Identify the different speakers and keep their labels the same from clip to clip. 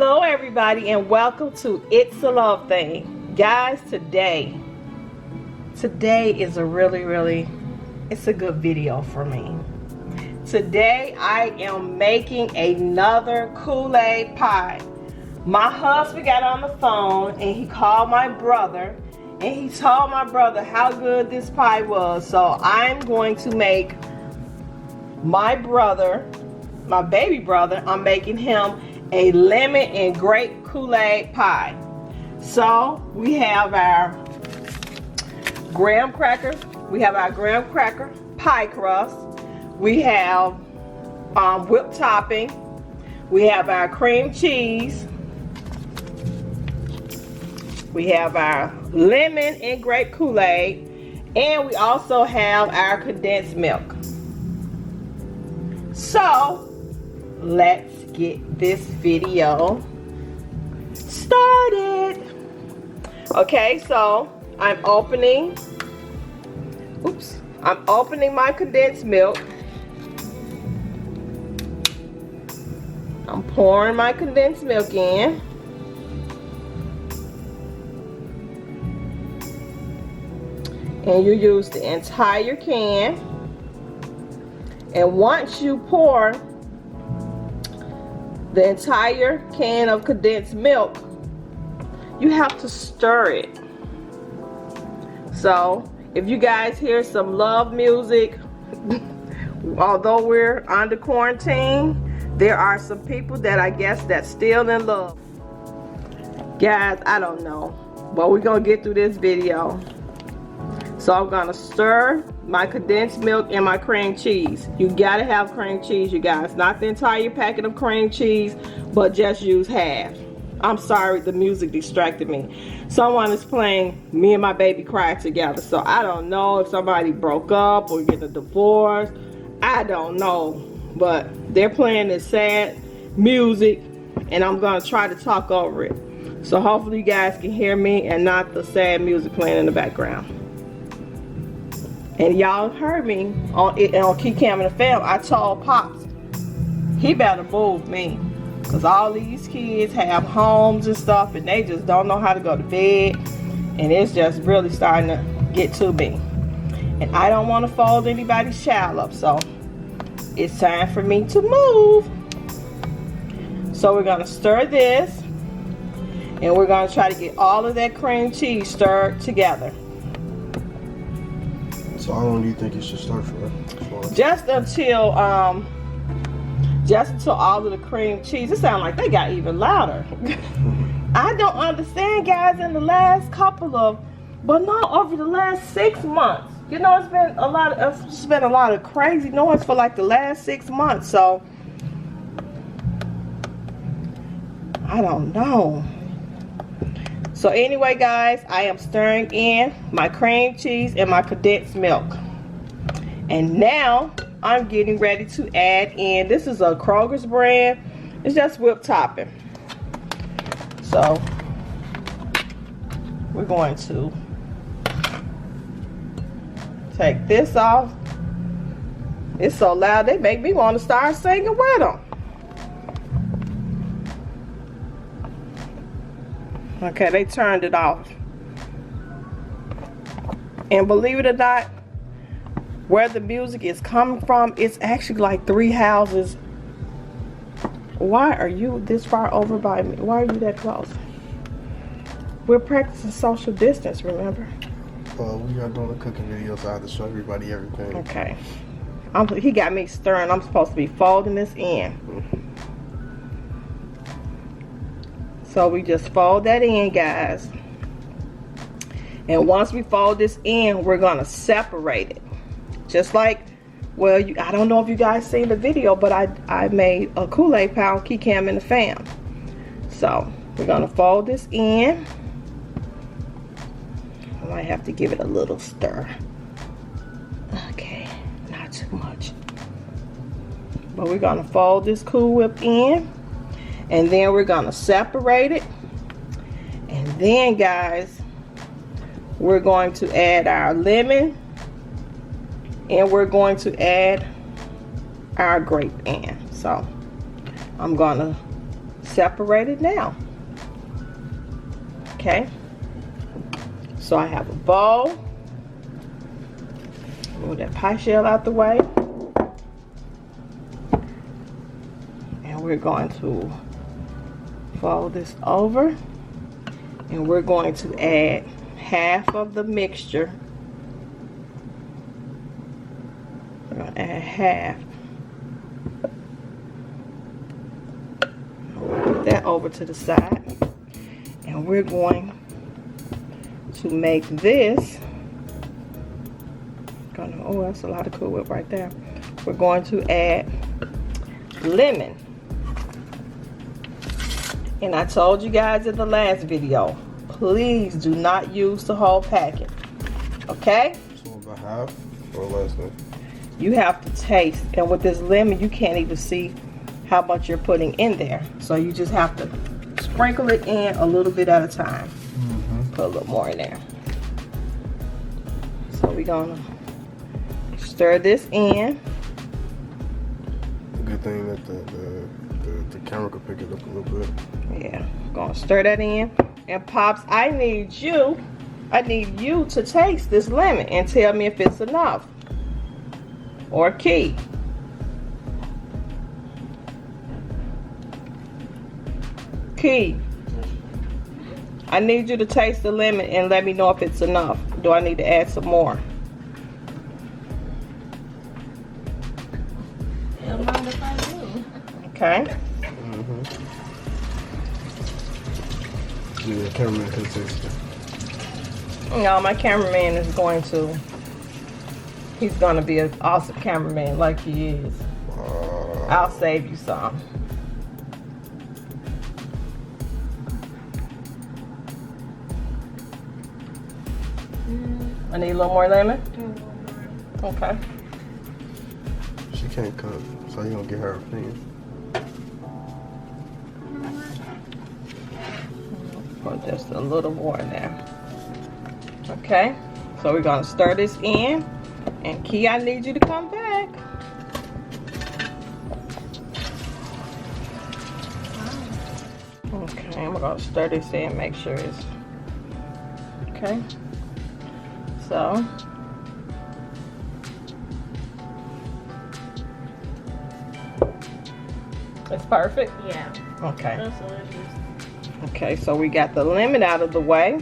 Speaker 1: Hello everybody and welcome to It's a Love Thing. Guys, today is a really it's a good video for me. Today I am making another Kool-Aid pie. My husband got on the phone and he called my brother and he told my brother how good this pie was. So I'm going to make my brother, my baby brother, I'm making him a lemon and grape Kool-Aid pie. So we have our graham cracker, pie crust, we have whipped topping, we have our cream cheese, we have our lemon and grape Kool-Aid, and we also have our condensed milk. So let's get this video started. Okay, so I'm opening my condensed milk. I'm pouring my condensed milk in. And you use the entire can. And once you pour the entire can of condensed milk, you have to stir it. So if you guys hear some love music, although we're under quarantine, there are some people that I guess that's still in love. Guys, I don't know, but we're gonna get through this video. So I'm gonna stir my condensed milk and my cream cheese. You gotta have cream cheese, you guys. Not the entire packet of cream cheese, but just use half. I'm sorry, the music distracted me. Someone is playing Me and My Baby Cry Together. So I don't know if somebody broke up or get a divorce. I don't know. But they're playing this sad music and I'm gonna try to talk over it. So hopefully you guys can hear me and not the sad music playing in the background. And y'all heard me on Key Cam and the Fam. I told Pops, he better move me. Because all these kids have homes and stuff and they just don't know how to go to bed. And it's just really starting to get to me. And I don't want to fold anybody's child up. So it's time for me to move. So we're going to stir this. And we're going to try to get all of that cream cheese stirred together.
Speaker 2: So how long do you think you should start for?
Speaker 1: Just until all of the cream cheese. It sounds like they got even louder. I don't understand, guys, in the last over the last 6 months. You know, it's been a lot of crazy noise for like the last 6 months. So I don't know. So anyway, guys, I am stirring in my cream cheese and my condensed milk. And now I'm getting ready to add in, this is a Kroger's brand. It's just whipped topping. So we're going to take this off. It's so loud, they make me want to start singing with them. Okay, they turned it off. And believe it or not, where the music is coming from, it's actually like 3 houses. Why are you this far over by me? Why are you that close? We're practicing social distance, remember?
Speaker 2: We are doing a cooking video, so I have to show everybody everything.
Speaker 1: Okay. He got me stirring. I'm supposed to be folding this in. So we just fold that in, guys. And once we fold this in, we're gonna separate it. Just like, well, I don't know if you guys seen the video, but I made a Kool-Aid pie on Key Cam and the Fam. So we're gonna fold this in. I might have to give it a little stir. Okay, not too much. But we're gonna fold this Cool Whip in. And then we're gonna separate it. And then, guys, we're going to add our lemon. And we're going to add our grape in. So I'm gonna separated now. Okay. So I have a bowl. Move that pie shell out the way. And we're going to fold this over. And we're going to add half of the mixture. We're going to add half. Put that over to the side. And we're going to make this. Oh, that's a lot of Cool Whip right there. We're going to add lemon. And I told you guys in the last video, please do not use the whole packet. Okay?
Speaker 2: So about half or less than?
Speaker 1: You have to taste. And with this lemon, you can't even see how much you're putting in there. So you just have to sprinkle it in a little bit at a time. Put a little more in there. So we're gonna stir this in.
Speaker 2: Good thing that the camera could pick it up a little bit.
Speaker 1: Yeah, gonna stir that in. And Pops, I need you to taste this lemon and tell me if it's enough. Or Key. Key. I need you to taste the lemon and let me know if it's enough. Do I need to add some more?
Speaker 3: Don't mind if I do.
Speaker 1: Okay.
Speaker 2: Yeah, the cameraman can taste it.
Speaker 1: No, my cameraman is going to. He's going to be an awesome cameraman like he is. I'll save you some. I need a little more lemon? Okay.
Speaker 2: She can't cook, so you gonna get her opinion.
Speaker 1: Put just a little more in there. Okay. So we're gonna stir this in. And Key, I need you to come back. Okay, I'm gonna stir this in, make sure it's okay. So it's perfect?
Speaker 3: Yeah.
Speaker 1: Okay.
Speaker 3: That's delicious.
Speaker 1: Okay, so we got the lemon out of the way.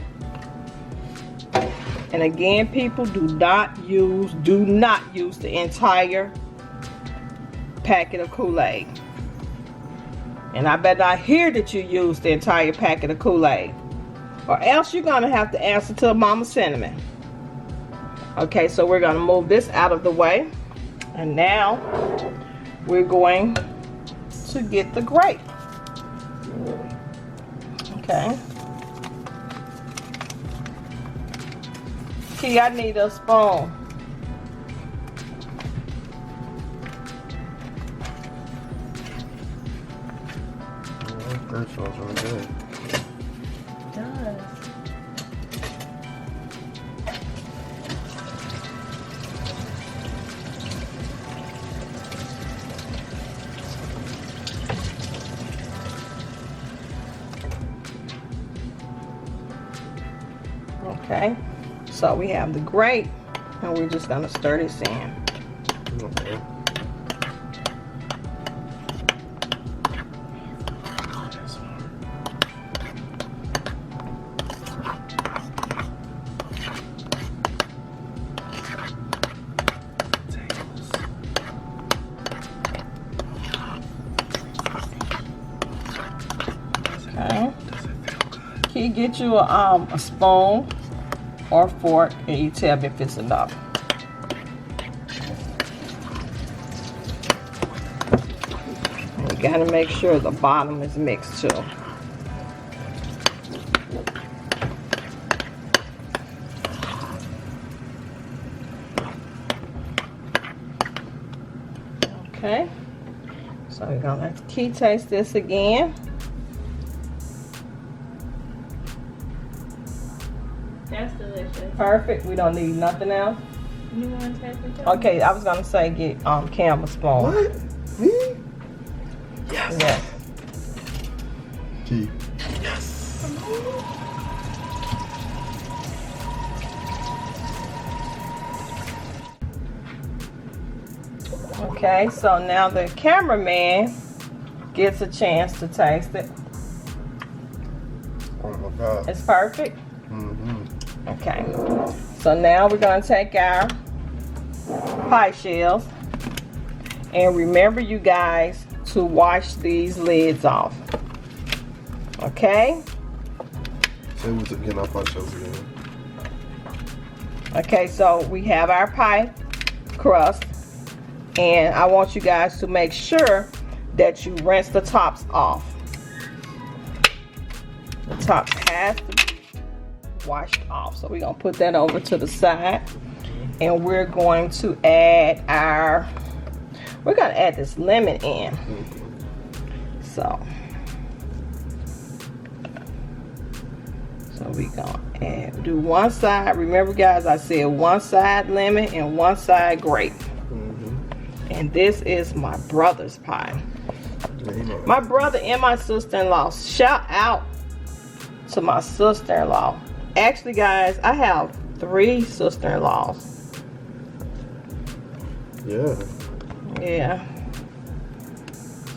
Speaker 1: And again, people, do not use the entire packet of Kool-Aid. And I bet not hear that you use the entire packet of Kool-Aid. Or else you're gonna have to answer to Mama Cinnamon. Okay, so we're gonna move this out of the way. And now we're going to get the grape. Okay. Key, I need a spoon.
Speaker 2: Grape smells really good.
Speaker 3: It does.
Speaker 1: Okay, so we have the grape, and we're just gonna stir this in.
Speaker 2: Okay.
Speaker 1: Okay. Can you get you a spoon or a fork, and you tell me if it's enough. And you gotta make sure the bottom is mixed too. Okay, so we're gonna let Key taste this again.
Speaker 3: That's delicious.
Speaker 1: Perfect. We don't need nothing else.
Speaker 3: You want to taste it?
Speaker 1: Okay, I was gonna say get Cam a spoon.
Speaker 2: What? Me? Yes.
Speaker 1: Yes.
Speaker 2: T.
Speaker 1: Okay, so now the cameraman gets a chance to taste it.
Speaker 2: Oh my God.
Speaker 1: It's perfect.
Speaker 2: Mm-hmm.
Speaker 1: Okay, so now we're gonna take our pie shells, and remember, you guys, to wash these lids off. Okay.
Speaker 2: Say what's again, our pie shells again.
Speaker 1: Okay, so we have our pie crust, and I want you guys to make sure that you rinse the tops off. The tops has to be washed off. So we're gonna put that over to the side, and we're going to add we're gonna add this lemon in. So we're gonna do one side. Remember, guys, I said one side lemon and one side grape. And this is my brother's pie. My brother and my sister-in-law. Shout out to my sister-in-law. Actually, guys, I have 3 sister-in-laws. Yeah.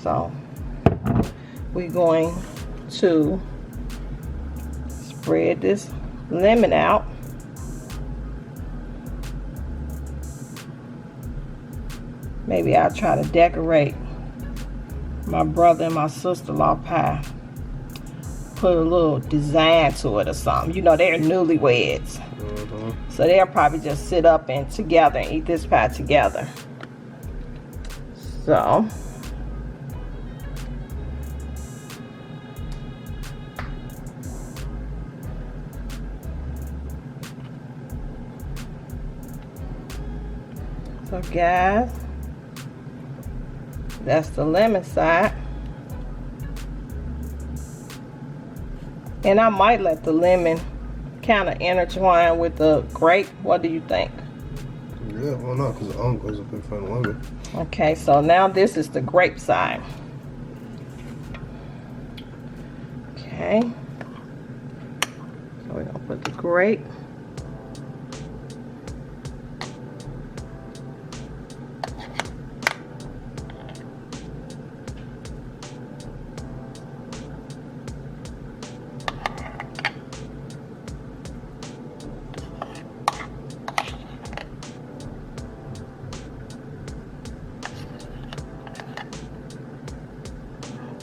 Speaker 1: So we're going to spread this lemon out. Maybe I'll try to decorate my brother and my sister-in-law pie. Put a little design to it or something. You know, they're newlyweds. So they'll probably just sit up and together and eat this pie together. So guys, that's the lemon side. And I might let the lemon kind of intertwine with the grape. What do you think?
Speaker 2: Yeah, why not? Because the uncle is a big fan of lemon.
Speaker 1: Okay, so now this is the grape side. Okay. So we're going to put the grape.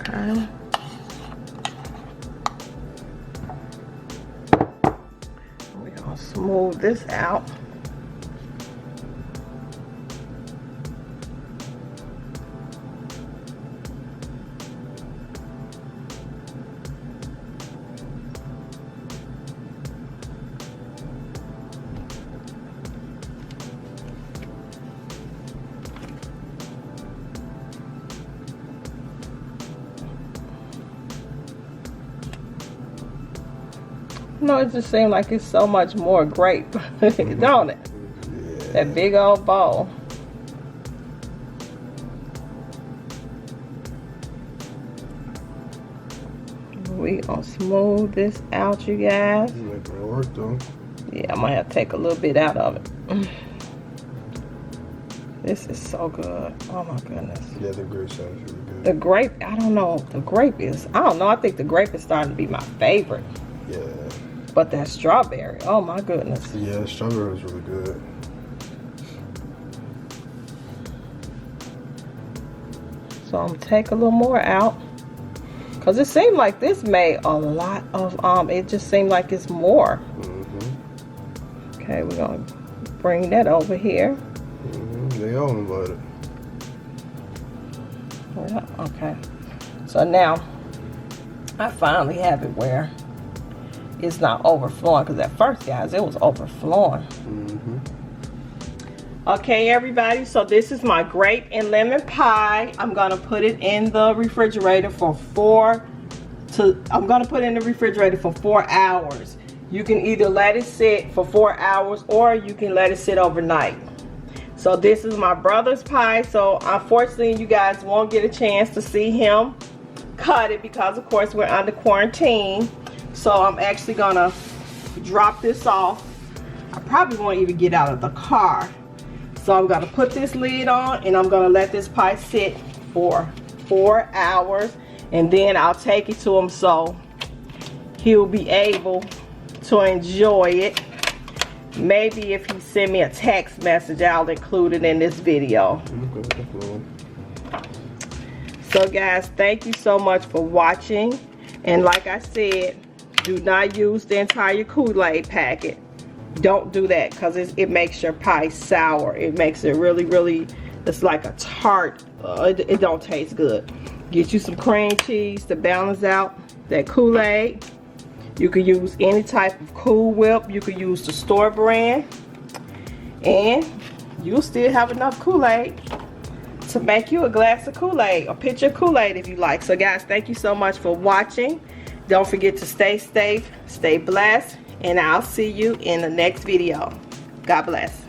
Speaker 1: Okay. We're going to smooth this out. No, it just seems like it's so much more grape, don't it?
Speaker 2: Yeah.
Speaker 1: That big old bowl. We gonna smooth this out, you guys.
Speaker 2: You making it work though.
Speaker 1: Yeah, I might have to take a little bit out of it. This is so good. Oh my goodness.
Speaker 2: Yeah, the grape sounds really good.
Speaker 1: The grape, I don't know. The grape is, I don't know. I think the grape is starting to be my favorite.
Speaker 2: Yeah.
Speaker 1: But that strawberry, oh my goodness.
Speaker 2: Yeah, strawberry is really good.
Speaker 1: So I'm gonna take a little more out. Cause it seemed like this made a lot of, it just seemed like it's more. Okay, we're gonna bring that over here.
Speaker 2: They all invited.
Speaker 1: Yeah, okay. So now, I finally have it where it's not overflowing, because at first, guys, it was overflowing. Okay, everybody, so this is my grape and lemon pie. I'm gonna put it in the refrigerator for 4 hours. You can either let it sit for 4 hours or you can let it sit overnight. So this is my brother's pie. So unfortunately, you guys won't get a chance to see him cut it because of course we're under quarantine. So I'm actually gonna drop this off. I probably won't even get out of the car. So I'm gonna put this lid on and I'm gonna let this pie sit for 4 hours, and then I'll take it to him so he'll be able to enjoy it. Maybe if he send me a text message, I'll include it in this video. So guys, thank you so much for watching. And like I said, do not use the entire Kool-Aid packet. Don't do that because it makes your pie sour. It makes it really, it's like a tart. It don't taste good. Get you some cream cheese to balance out that Kool-Aid. You can use any type of Cool Whip. You can use the store brand. And you'll still have enough Kool-Aid to make you a glass of Kool-Aid, a pitcher of Kool-Aid if you like. So guys, thank you so much for watching. Don't forget to stay safe, stay blessed, and I'll see you in the next video. God bless.